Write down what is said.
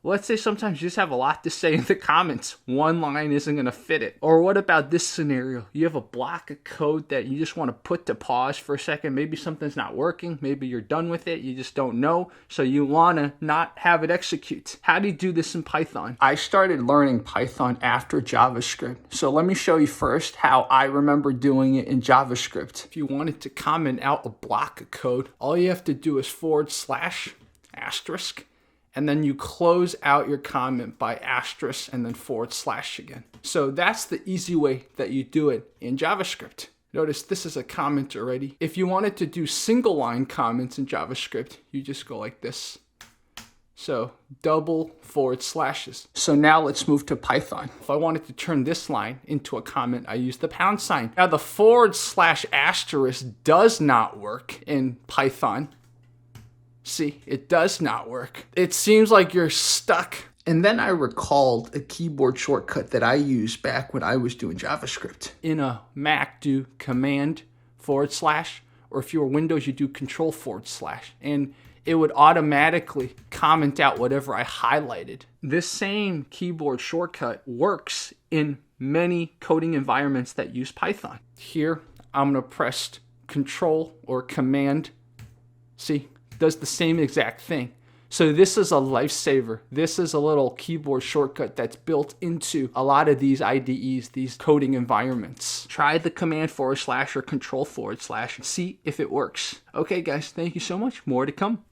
Let's say sometimes you just have a lot to say in the comments. One line isn't going to fit it. Or what about this scenario? You have a block of code that you just want to put to pause for a second. Maybe something's not working. Maybe you're done with it. You just don't know. So you want to not have it execute. How do you do this in Python? I started learning Python after JavaScript. So let me show you first how I remember doing it in JavaScript. If you wanted to comment out a block of code, all you have to do is /**, and then you close out your comment by * and then / again. So that's the easy way that you do it in JavaScript. Notice this is a comment already. If you wanted to do single line comments in JavaScript, you just go like this. So double /. So now let's move to Python. If I wanted to turn this line into a comment, I use the #. Now the /* does not work in Python. See, it does not work. It seems like you're stuck. And then I recalled a keyboard shortcut that I used back when I was doing JavaScript. In a Mac, do Command /, or if you're Windows, you do Control /, and it would automatically comment out whatever I highlighted. This same keyboard shortcut works in many coding environments that use Python. Here, I'm gonna press Control or Command. See? Does the same exact thing. So this is a lifesaver. This is a little keyboard shortcut that's built into a lot of these IDEs, these coding environments. Try the Command / or Control /, and see if it works. Okay guys, thank you so much. More to come.